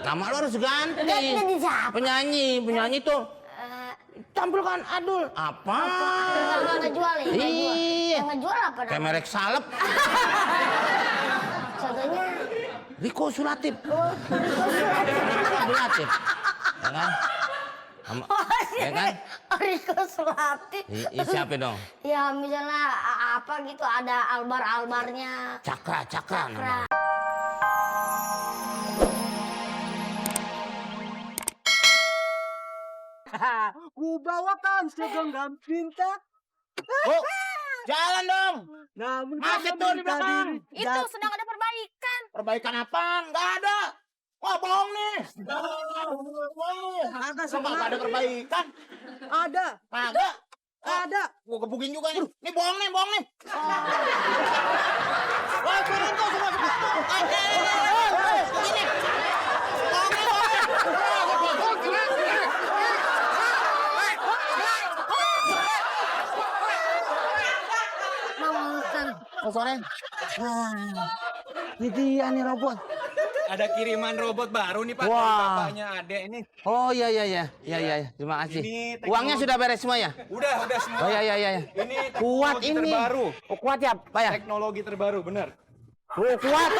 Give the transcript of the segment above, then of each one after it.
Nama lu harus ganti. Ganti siapa? Penyanyi tuh. Tampilkan Adul. Apa? Yang ngejual ya? Iya. Yang ngejual apa? Kayak merek salep. Contohnya? Riko Sulatif. Riko Sulatif. Ya kan? Ya kan? Riko Sulatif. Siapa dong? Ya misalnya apa gitu ada albar-albarnya. Cakra. Nama. Ku bawakan segenggam cinta. Oh, jalan dong. Namun Macet tuh di belakang. Itu sedang ada perbaikan. Perbaikan apa? Nggak ada. Wah, bohong nih. Nggak ada perbaikan. Ada. Kagak. Ada. Gua gebukin juga nih. Nih bohong nih. Wah, turun tuh semua. Ini. Oh, sore. Ini dia nih robot. Ada kiriman robot baru nih Pak. Wah. Dari bapaknya Ade ini. Oh iya. Terima kasih. Ini teknologi- Uangnya sudah beres semua ya? Udah semua. Oh iya. Ini Kuat teknologi ini. terbaru. Oh, kuat ya, Pak ya? Teknologi terbaru, benar. Oh, kuat.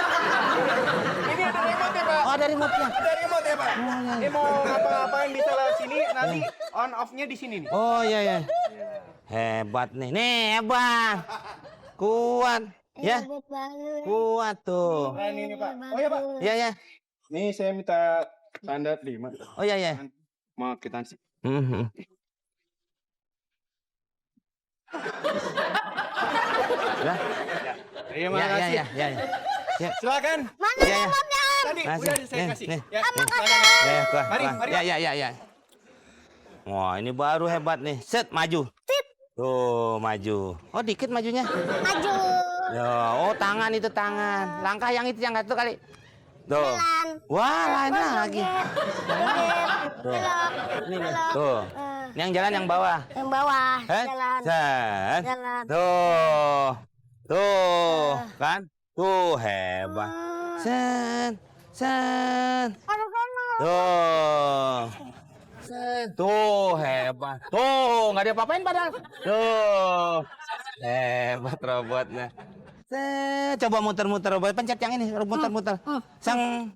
Ini ada remote ya Pak. Oh, ada remote-nya. Ada remote ya Pak. Ini mau ngapa-ngapain bisa lewat sini, nanti on off-nya di sini nih. Oh iya. Hebat nih. Hebat. Kuat. Ya. Hebat banget. Kuat tuh. Nah, ini Pak. Oh ya Pak. Iya. Nih saya minta standar 5. Oh iya. Mau kita sih. Ya. Terima kasih. Ya. Silakan. Mana Ya. remote-nya, Om? Tadi udah saya kasih. Nih. Ya. Ya, keluar. Mari. Ya. Wah, ini baru hebat nih. Set, maju. Tuh, maju. Oh, dikit majunya. Maju. Ya, oh tangan itu tangan. Langkah yang itu yang satu kali. Tuh. Jalan. Wah, lain lagi. Belok. Ini nih. Tuh. Ini yang jalan yang bawah. Yang bawah. Jalan. Set. Jalan. Tuh. Kan? Tuh, hebat. Set. Aduh, sana. Tuh. Tuh, hebat. Tuh, nggak diapa-apain padahal. Tuh. Hebat robotnya. Coba muter-muter robot. Pencet yang ini, muter-muter. Sang.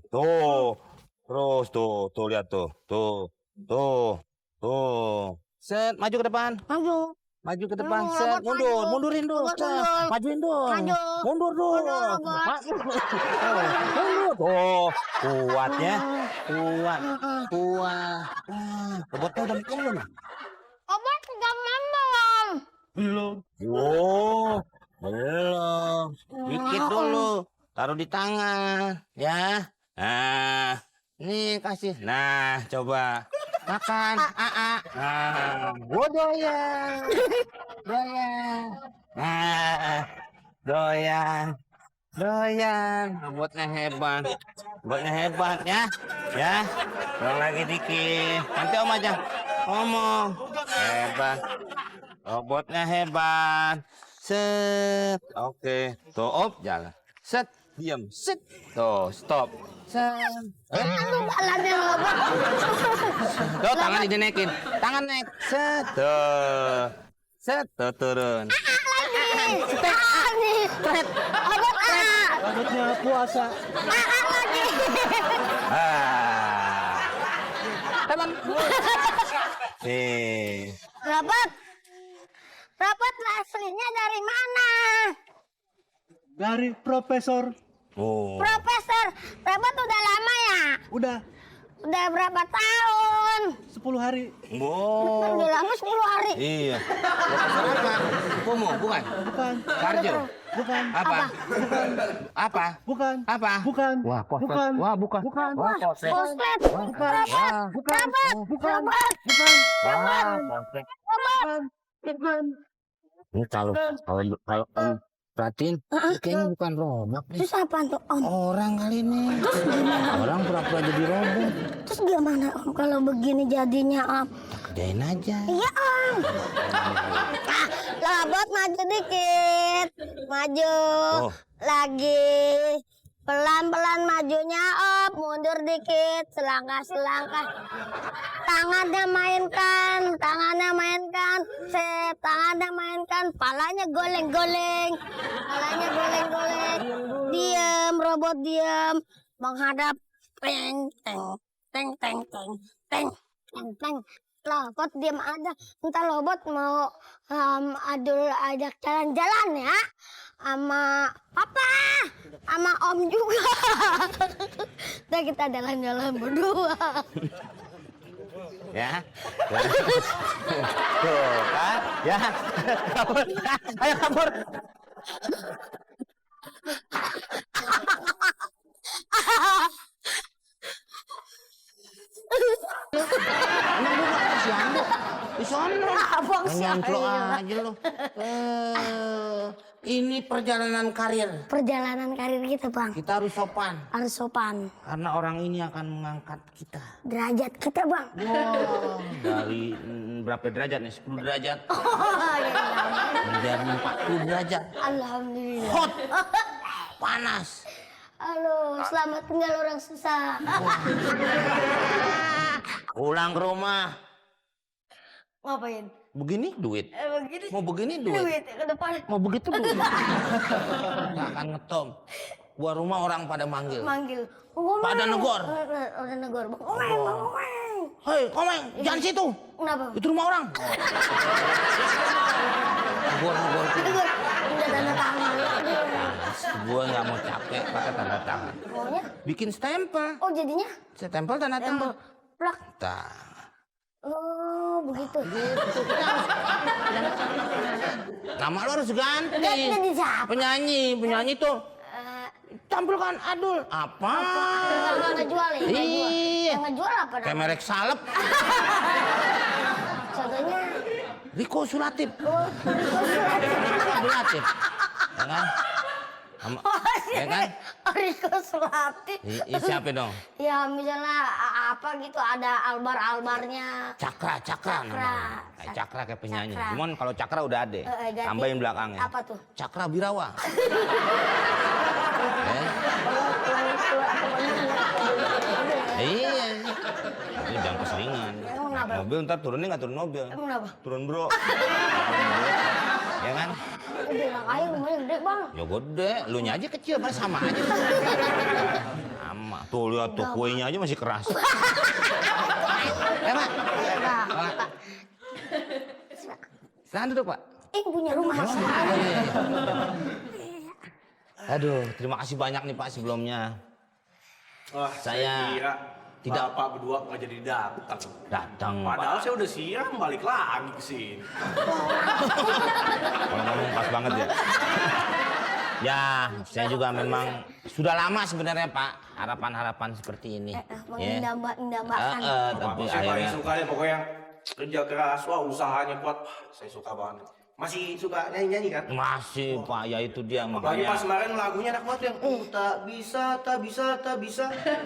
Tuh. Terus tuh lihat tuh. Tuh. Set, maju ke depan. Maju ke depan. Set, mundurin dulu. Majuin dulu. Mundur dulu. Mundur. Tuh, kuatnya. Kuat. Robotnya udah mikir belum? Obat udah belum? Belum. Oh, belum. Dikit dulu. Taruh di tangan, ya. Nah, ini kasih. Nah, coba makan. Nah, doyan. Nah, doyan. Robotnya hebat ya. Ya. Kurang lagi dikit. Nanti Om aja. Ngomong. Hebat. Robotnya hebat. Set. Oke. Tuh, op, jalan. Set. Diam. Set. Tuh, stop. Set. Jalannya robot. Tuh, tangan dinaikin. Tangan naik. Set. Tuh. Set. Tuh, turun. Step. Step. Robot Robotnya puasa. lagi. Teman. Nih. Robot aslinya dari mana? Dari Profesor. Oh. Profesor, robot udah lama ya? Udah Udah berapa tahun? 10 hari. Oh. Udah lama 10 hari. Iya. Profesor apa? Kumu, bukan? Bukan. Karjo. Bukan. Apa? Apa? Bukan. Apa? Bukan. Wah, koslet. Bukan. Wah, bukan. Bukan. Wah, koslet. Koslet. Bukan. Wah, Bukan. Bukan. Robot. Bukan. wah, koslet. Bukan. Bukan. Ini kalau perhatiin, kayaknya bukan robot nih. Terus apa tuh Om? Orang kali ini. Orang pura-pura jadi robot. Terus gimana Om kalau begini jadinya Om? Kerjain aja. Iya Om. Robot maju dikit. Maju. Oh. Lagi. Pelan-pelan majunya up, mundur dikit, selangkah. Tangannya mainkan, set, tangannya mainkan, palanya goleng-goleng. Diam, robot diam, menghadap, teng. Robot diam aja, entar robot mau ajak jalan-jalan ya, sama papa, sama om juga. Ntar kita jalan-jalan berdua. Ya. Tuh kan? Ya. Kabur. Ayo kabur. Emang lu gak kasihan lu? Di sana. Abang Nyantlo saya. aja lu. Ini perjalanan karir. Perjalanan karir kita, Bang. Kita harus sopan. Harus sopan. Karena orang ini akan mengangkat kita. Derajat kita, Bang. Wow. Dari berapa derajat nih? 10 derajat. Menjadi 40 derajat. Alhamdulillah. Hot. Panas. Halo, selamat tinggal orang susah. Pulang ke rumah. Ngapain? Begini duit. Begini. Mau begini duit. Duit ke depan. Mau begitu duit. Nggak akan ngetop. Gua rumah orang pada manggil. Pada negor. Pada negor. Bang Omeng. Hei, Komeng, jangan situ. Kenapa? Itu rumah orang. Negor. Negor. Udah tanda tangan. Gua nggak mau capek pakai tanda tangan. Maunya? Bikin stempel. Oh, jadinya? Stempel tanda tangan. Plak. Tah. Oh, begitu. Nama lu harus ganti. Ganti siapa? Penyanyi tuh tampilkan Adul. Apa? Yang ngejual ya? Iya. Yang ngejual apa? Kayak merek salep. Contohnya? Riko Sulatif. Ya kan? Ya kan? Riko Sulatif. Siapa dong? Ya misalnya apa gitu, ada albarnya. Cakra namanya. Cakra kayak penyanyi. Cakra. Cuman kalau Cakra udah ada. Tambahin belakangnya. Apa tuh? Cakra Birawa. Iya. Ini jangan keseringan. Mobil ntar turunnya nggak turun mobil. Emang kenapa? Turun bro. Ya kan? Bilang aja rumahnya gede, Bang. Ya gede, lu nya aja kecil, sama aja. Sama. Tuh lihat tuh kuenya aja masih keras. Pak. Pak. Silahkan duduk, Pak. Punya rumah. Aduh, terima kasih banyak nih Pak sebelumnya. Wah, saya kira tidak Bapak berdua nggak jadi datang. Padahal Pak. saya udah siap balik lagi ke sini. Kalau ngomong pas banget ya. Ya, saya juga memang sudah lama sebenarnya Pak harapan-harapan seperti ini. Mendambakan. Tapi Saya paling akhirnya suka deh pokoknya kerja keras, wah usahanya kuat. Saya suka banget. Masih suka nyanyi-nyanyi kan? masih Pak, ya itu dia Apalagi pas makanya. kemarin lagunya enak banget yang tak bisa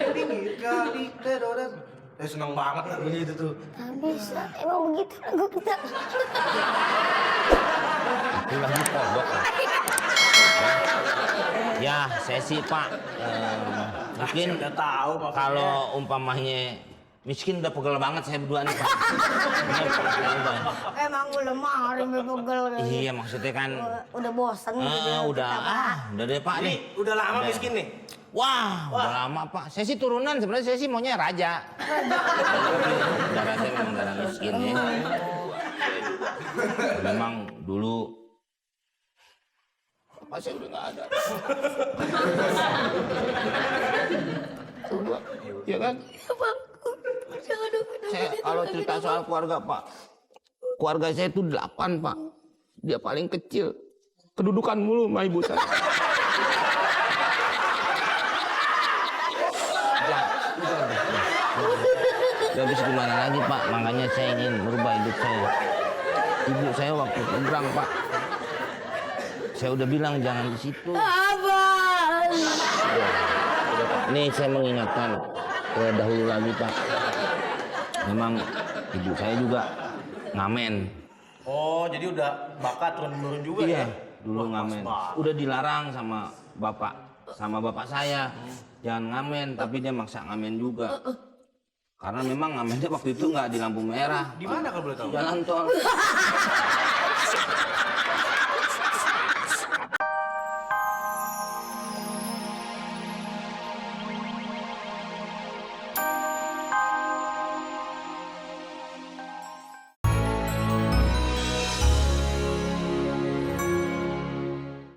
pinggir kali teroret. Saya seneng banget lagunya itu tuh. Tak bisa, emang begitu lagu kita. Itu lagi kodok. Ya, saya sih Pak mungkin Saya udah tahu maksudnya. kalau umpamanya miskin udah pegel banget saya berdua nih Pak. Udah. Emang udah hari pegel. Iya maksudnya kan Udah bosan gitu. udah deh Pak nih. Udah lama miskin nih. Wah, udah lama Pak. Saya sih turunan sebenarnya saya sih maunya raja. Darah saya memang darah miskin ya. Memang dulu Bapak saya udah nggak ada. Coba, ya kan? Saya kalau cerita soal keluarga Pak, keluarga saya itu 8 Pak. Dia paling kecil. Kedudukan mulu sama ibu saya. Gak bisa gimana lagi Pak, makanya saya ingin merubah hidup saya. Ibu saya waktu keberang Pak, saya udah bilang jangan di situ. Abang. Nih saya mengingatkan ke dahulu lagi Pak. Memang ibu saya juga ngamen. Oh, jadi udah bakat turun-turun juga Iya, ya? dulu Wah, ngamen. pas banget. Udah dilarang sama bapak. sama bapak saya jangan ngamen, tapi dia maksa ngamen juga. Karena memang ngamennya waktu itu nggak di lampu merah. Di mana kalau boleh tahu? Jalan tol.